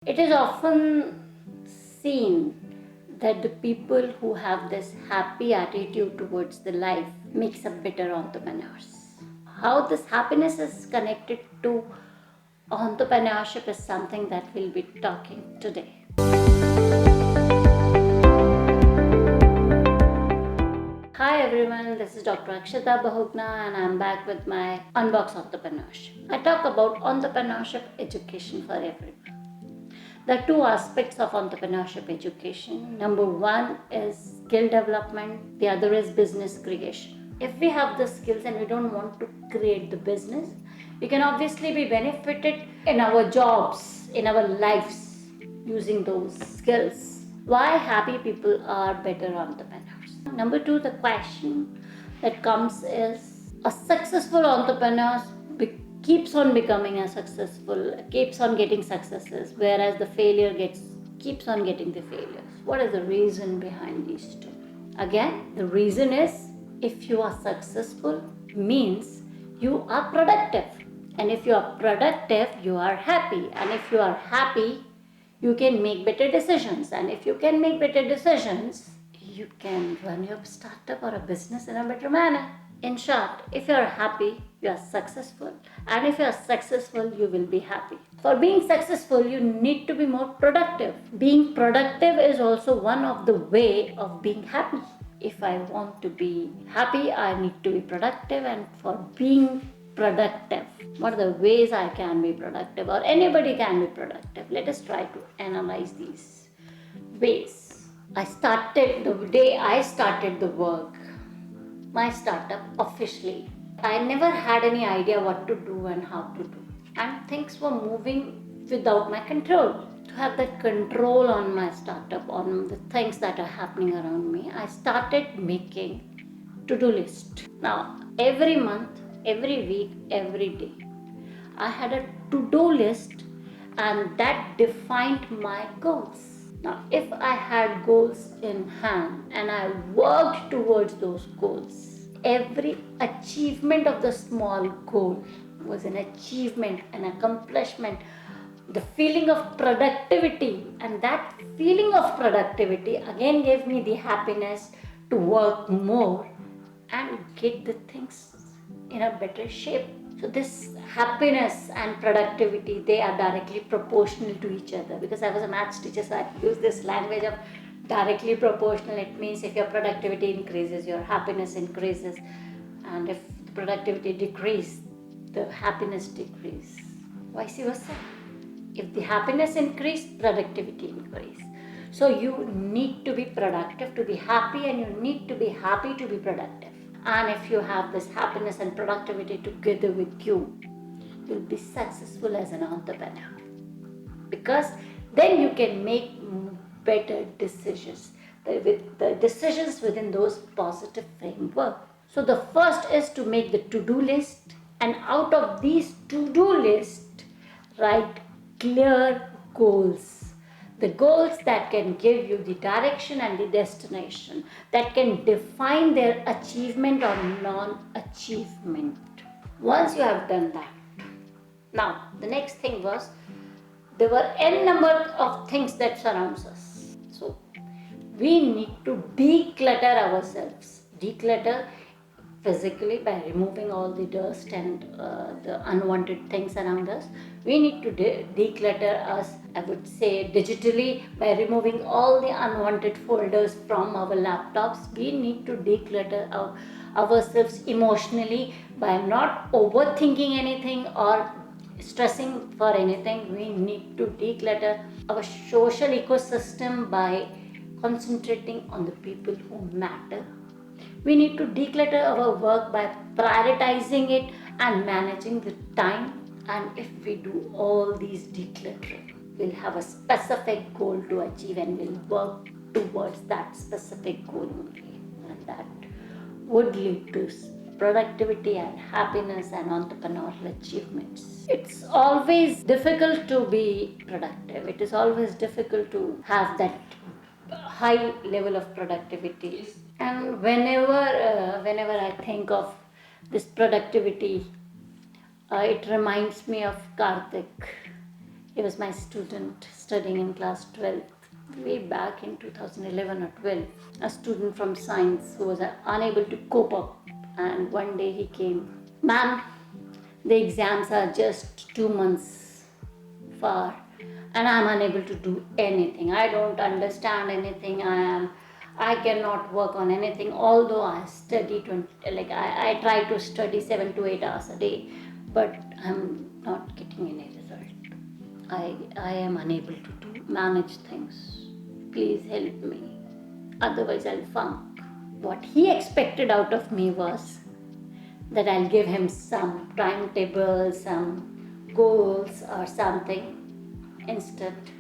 It is often seen that the people who have this happy attitude towards the life makes up better entrepreneurs. How this happiness is connected to entrepreneurship is something that we'll be talking today. Hi everyone, this is Dr. Akshita Bahuguna and I'm back with my Unbox Entrepreneurship. I talk about entrepreneurship education for everyone. There are two aspects of entrepreneurship education. Number one is skill development, the other is business creation. If we have the skills and we don't want to create the business, we can obviously be benefited in our jobs, in our lives using those skills. Why happy people are better entrepreneurs? Number two, the question that comes is a successful entrepreneur keeps on becoming a successful, keeps on getting successes, whereas the failure keeps on getting the failures. What is the reason behind these two? Again, the reason is if you are successful means you are productive, and if you are productive, you are happy, and if you are happy, you can make better decisions, and if you can make better decisions, you can run your startup or a business in a better manner. In short, if you are happy, you are successful, and if you are successful, you will be happy. For being successful, you need to be more productive. Being productive is also one of the way of being happy. If I want to be happy, I need to be productive, and for being productive, what are the ways I can be productive, or anybody can be productive? Let us try to analyze these ways. The day I started the work, my startup officially, I never had any idea what to do and how to do, and things were moving without my control. To have that control on my startup, on the things that are happening around me, I started making to-do list. Now every month, every week, every day, I had a to-do list, and that defined my goals. Now, if I had goals in hand and I worked towards those goals, every achievement of the small goal was an achievement, an accomplishment, the feeling of productivity, and that feeling of productivity again gave me the happiness to work more and get the things in a better shape. So this happiness and productivity, they are directly proportional to each other. Because I was a maths teacher, so I use this language of directly proportional. It means if your productivity increases, your happiness increases, and if the productivity decreases, the happiness decreases. Vice versa. If the happiness increases, productivity increases. So you need to be productive to be happy, and you need to be happy to be productive. And if you have this happiness and productivity together with you, you'll be successful as an entrepreneur. Because then you can make better decisions, with the decisions within those positive framework. So the first is to make the to-do list, and out of these to-do list, write clear goals. The goals that can give you the direction and the destination, that can define their achievement or non-achievement. Once you have done that, now the next thing was, there were n number of things that surrounds us. So we need to declutter ourselves. Declutter physically by removing all the dust and the unwanted things around us. We need to declutter us, I would say, digitally by removing all the unwanted folders from our laptops. We need to declutter ourselves emotionally by not overthinking anything or stressing for anything. We need to declutter our social ecosystem by concentrating on the people who matter. We need to declutter our work by prioritizing it and managing the time. And if we do all these decluttering, we'll have a specific goal to achieve, and we'll work towards that specific goal only. And that would lead to productivity and happiness and entrepreneurial achievements. It's always difficult to be productive. It is always difficult to have that high level of productivity. And whenever I think of this productivity, it reminds me of Karthik. He was my student studying in class 12, way back in 2011 or 12. A student from science who was unable to cope up. And one day he came, "Ma'am, the exams are just 2 months far and I'm unable to do anything. I don't understand anything. I cannot work on anything, although I study I try to study 7 to 8 hours a day, but I'm not getting any result. I am unable to manage things. Please help me. Otherwise I'll funk." What he expected out of me was that I'll give him some timetable, some goals or something. Instead,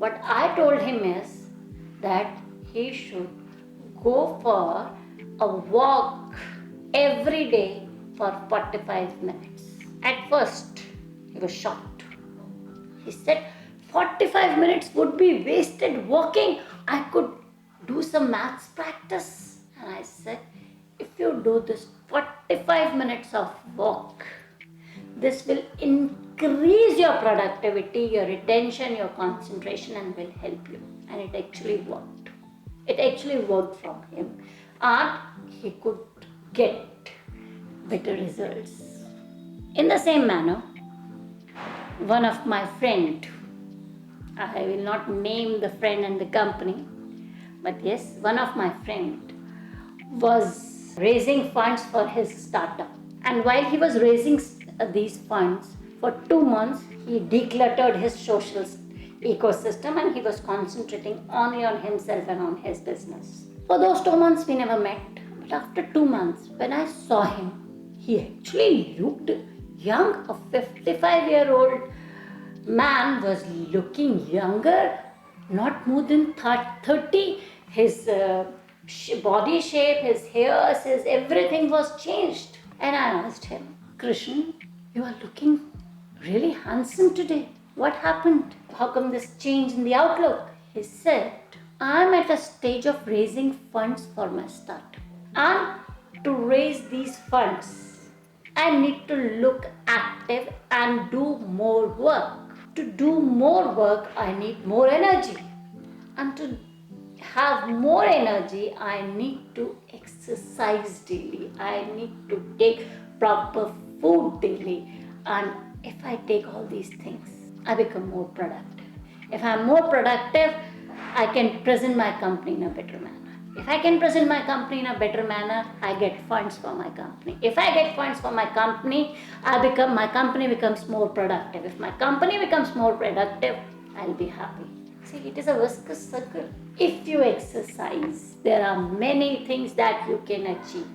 what I told him is that he should go for a walk every day for 45 minutes. At first, he was shocked. He said, 45 minutes would be wasted walking. I could do some maths practice. And I said, if you do this 45 minutes of walk, this will increase your productivity, your retention, your concentration, and will help you. And it actually worked. It actually worked from him. And he could get better results. In the same manner, one of my friend, I will not name the friend and the company, but yes, one of my friend was raising funds for his startup. And while he was raising these funds, for 2 months, he decluttered his social ecosystem and he was concentrating only on himself and on his business. For those 2 months, we never met. But after 2 months, when I saw him, he actually looked young. A 55-year-old man was looking younger, not more than 30. His body shape, his hairs, his everything was changed. And I asked him, "Krishnan, you are looking really handsome today. What happened? How come this change in the outlook?" He said, "I'm at a stage of raising funds for my startup. And to raise these funds, I need to look active and do more work. To do more work, I need more energy. And to have more energy, I need to exercise daily. I need to take proper food daily. And if I take all these things, I become more productive. If I'm more productive, I can present my company in a better manner. If I can present my company in a better manner, I get funds for my company. If I get funds for my company, my company becomes more productive. If my company becomes more productive, I'll be happy." See, it is a viscous circle. If you exercise, there are many things that you can achieve.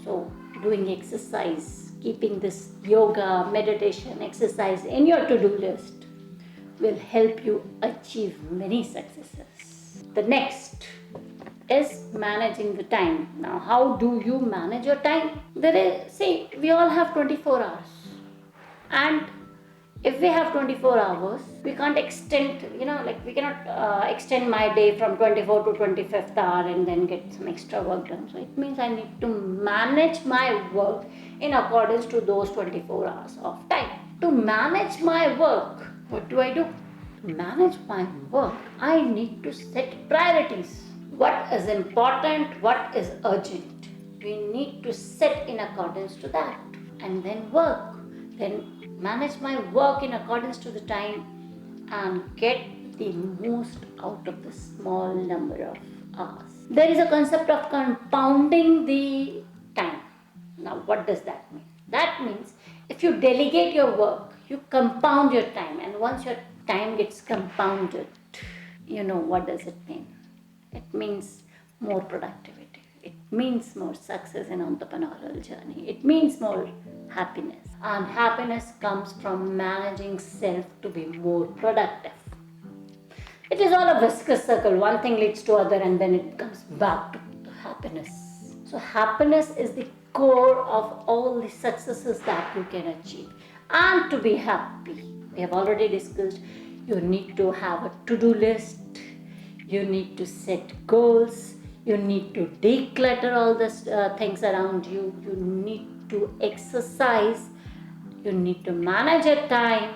So, doing exercise, keeping this yoga, meditation, exercise in your to-do list will help you achieve many successes. The next is managing the time. Now, how do you manage your time? We all have 24 hours. And if we have 24 hours, we can't extend, we cannot extend my day from 24 to 25th hour and then get some extra work done. So it means I need to manage my work in accordance to those 24 hours of time. To manage my work, what do? To manage my work, I need to set priorities. What is important, what is urgent. We need to set in accordance to that and then work. Then manage my work in accordance to the time and get the most out of the small number of hours. There is a concept of compounding the time. Now, what does that mean? That means if you delegate your work, you compound your time, and once your time gets compounded, what does it mean? It means more productivity. It means more success in entrepreneurial journey. It means more happiness. And happiness comes from managing self to be more productive. It is all a viscous circle. One thing leads to other and then it comes back to happiness. So happiness is the core of all the successes that you can achieve. And to be happy, we have already discussed, you need to have a to-do list. You need to set goals. You need to declutter all the things around you. You need to exercise. You need to manage your time.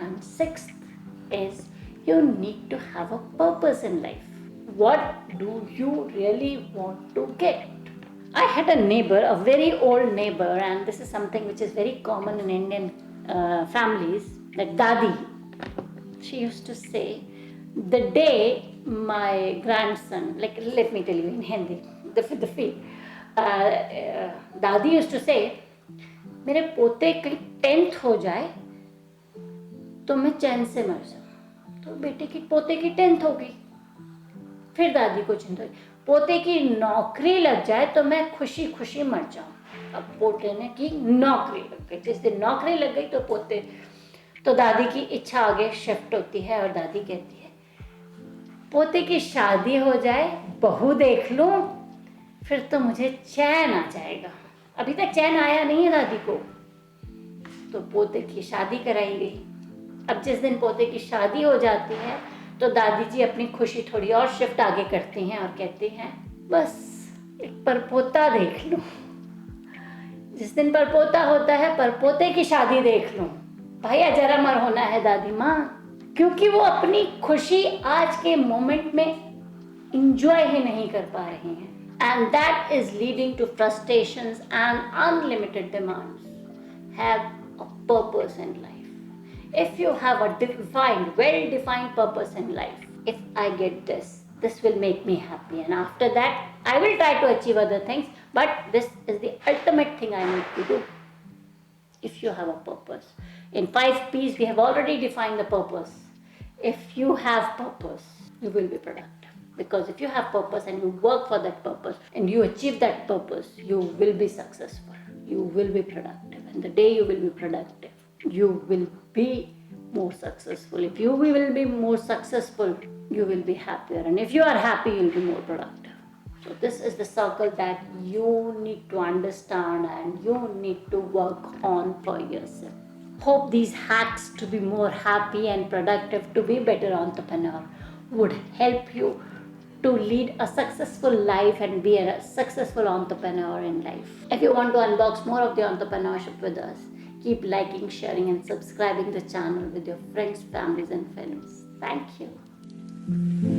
And sixth is you need to have a purpose in life. What do you really want to get? I had a neighbor, a very old neighbor, and this is something which is very common in Indian families, that Dadi. She used to say, the day my grandson, like let me tell you in Hindi, the feel, Dadi used to say, मेरे पोते की 10th हो जाए तो मैं चैन से मर जाऊँ. तो बेटे की पोते की 10th हो गई. फिर दादी को चिंता हुई, पोते की नौकरी लग जाए तो मैं खुशी खुशी मर जाऊँ. अब पोते ने की नौकरी लग गई. जिस दिन नौकरी लग गई तो पोते, तो दादी की इच्छा आगे शिफ्ट होती है और दादी कहती है, पोते की शादी हो जाए, बहू देख लूँ, फिर तो मुझे चैन आ जाएगा. अभी तक चैन आया नहीं है दादी को. तो पोते की शादी कराई गई. अब जिस दिन पोते की शादी हो जाती है तो दादी जी अपनी खुशी थोड़ी और शिफ्ट आगे करती हैं और कहती हैं, बस एक परपोता देख लूं. जिस दिन परपोता होता है, परपोते की शादी देख लूं. भैया जरा मर होना है दादी माँ, क्योंकि वो अपनी खुशी आज के मोमेंट में इंजॉय ही नहीं कर पा रही हैं. And that is leading to frustrations and unlimited demands. Have a purpose in life. If you have a defined, well-defined purpose in life, if I get this, this will make me happy, and after that, I will try to achieve other things, but this is the ultimate thing I need to do. If you have a purpose. In 5 P's, we have already defined the purpose. If you have purpose, you will be productive. Because if you have purpose and you work for that purpose and you achieve that purpose, you will be successful. You will be productive. And the day you will be productive, you will be more successful. If you will be more successful, you will be happier. And if you are happy, you will be more productive. So this is the circle that you need to understand and you need to work on for yourself. Hope these hacks to be more happy and productive, to be better entrepreneur, would help you to lead a successful life and be a successful entrepreneur in life. If you want to unbox more of the entrepreneurship with us, keep liking, sharing and subscribing the channel with your friends, families and friends. Thank you.